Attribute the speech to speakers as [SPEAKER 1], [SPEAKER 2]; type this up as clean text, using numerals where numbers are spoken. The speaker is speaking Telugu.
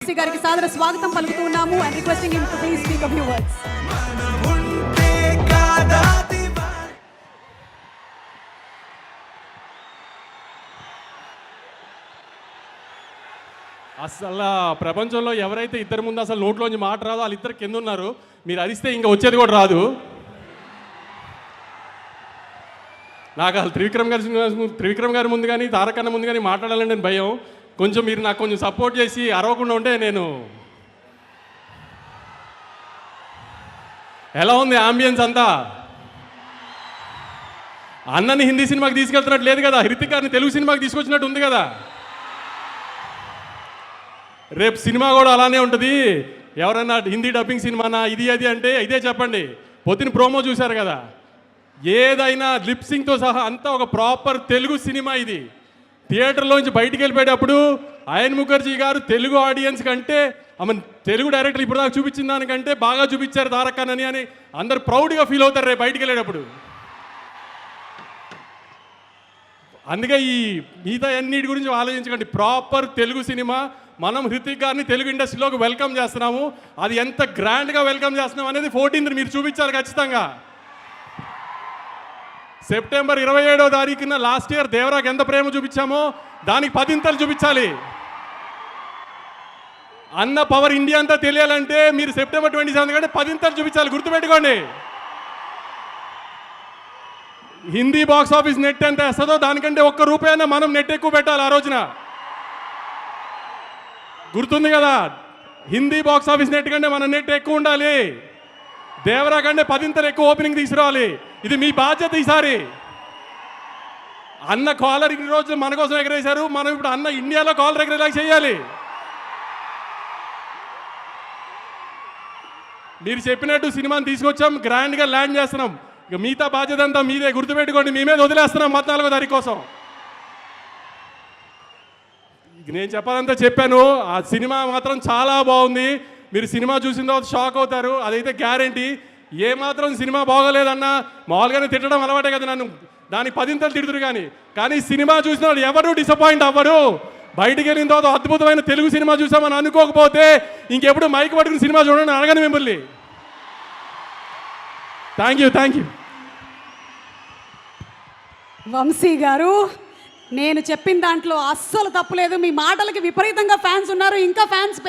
[SPEAKER 1] వంశీ గారికి సాదర స్వాగతం పలుకుతున్నాము and requesting him to please speak a few words.
[SPEAKER 2] అసలు ప్రపంచంలో ఎవరైతే ఇద్దరు ముందు అసలు నోట్లోంచి మాట రాదో వాళ్ళిద్దరు కింద ఉన్నారు. మీరు అరిస్తే ఇంకా వచ్చేది కూడా రాదు. నాకు అసలు త్రివిక్రమ్ గారి ముందు కానీ తారకన్న ముందు కానీ మాట్లాడాలని నేను భయం. కొంచెం మీరు నాకు కొంచెం సపోర్ట్ చేసి అరవకుండా ఉంటే నేను. ఎలా ఉంది ఆంబియన్స్ అంతా? అన్నని హిందీ సినిమాకి తీసుకెళ్తున్నట్టు లేదు కదా, హృతిక్ గారిని తెలుగు సినిమాకి తీసుకొచ్చినట్టు ఉంది కదా. రేపు సినిమా కూడా అలానే ఉంటుంది. ఎవరన్నా హిందీ డబ్బింగ్ సినిమానా ఇది అది అంటే ఇదే చెప్పండి. పొద్దున ప్రోమో చూశారు కదా, ఏదైనా లిప్సింగ్తో సహా అంతా ఒక ప్రాపర్ తెలుగు సినిమా. ఇది థియేటర్లోంచి బయటికి వెళ్ళిపోయేటప్పుడు అయన్ ముఖర్జీ గారు తెలుగు ఆడియన్స్ కంటే ఆమె తెలుగు డైరెక్టర్ ఇప్పుడు దాకా చూపించిన దానికంటే బాగా చూపించారు తారకన్నని అని అందరు ప్రౌడ్గా ఫీల్ అవుతారు రేపు బయటికి వెళ్ళేటప్పుడు. అందుకే ఈ మిగతా అన్నిటి గురించి ఆలోచించకండి. Proper Telugu cinema. మనం హృతిక్ గారిని తెలుగు ఇండస్ట్రీలోకి వెల్కమ్ చేస్తున్నాము. అది ఎంత గ్రాండ్గా వెల్కమ్ చేస్తున్నాం అనేది 14th మీరు చూపించాలి ఖచ్చితంగా. సెప్టెంబర్ 27వ తారీఖున లాస్ట్ ఇయర్ దేవరాకి ఎంత ప్రేమ చూపించామో దానికి 10 చూపించాలి. అన్న పవర్ ఇండియా అంతా తెలియాలంటే మీరు సెప్టెంబర్ 27 కంటే 10 చూపించాలి. గుర్తుపెట్టుకోండి. హిందీ బాక్స్ ఆఫీస్ నెట్ ఎంత వేస్తుందో దానికంటే ₹1 మనం నెట్ ఎక్కువ పెట్టాలి ఆ రోజున. గుర్తుంది కదా, హిందీ బాక్స్ ఆఫీస్ నెట్ కంటే మన నెట్ ఎక్కువ ఉండాలి. దేవరా కంటే 10 ఎక్కువ ఓపెనింగ్ తీసుకురావాలి. ఇది మీ బాధ్యత. ఈసారి అన్న కాలర్ ఇన్ని రోజులు మన కోసం ఎగరేశారు, మనం ఇప్పుడు అన్న ఇండియాలో కాలర్ ఎగరేలాగా చేయాలి. మీరు చెప్పినట్టు సినిమాని తీసుకొచ్చాం, గ్రాండ్గా ల్యాండ్ చేస్తున్నాం. ఇక మిగతా బాధ్యత అంతా మీదే. గుర్తుపెట్టుకోండి, మీ మీద వదిలేస్తున్నాం 14వ తారీఖు కోసం. నేను చెప్పాలంతా చెప్పాను. ఆ సినిమా మాత్రం చాలా బాగుంది. మీరు సినిమా చూసిన తర్వాత షాక్ అవుతారు, అదైతే గ్యారంటీ. ఏమాత్రం సినిమా బాగోలేదన్నా మామూలుగానే తిట్టడం అలవాటే కదా నన్ను, దానికి 10 తిడుతురు. కానీ సినిమా చూసిన వాళ్ళు ఎవరు డిసప్పాయింట్ అవ్వరు. బయటికి వెళ్ళిన తర్వాత అద్భుతమైన తెలుగు సినిమా చూసామని అనుకోకపోతే ఇంకెప్పుడు మైక్ పట్టుకుని సినిమా చూడండి అడగను మిమ్మల్ని. Thank you.
[SPEAKER 1] వంశీ గారు, నేను చెప్పిన దాంట్లో అస్సలు తప్పులేదు. మీ మాటలకి విపరీతంగా ఫ్యాన్స్ ఉన్నారు, ఇంకా ఫ్యాన్స్ పెరిగి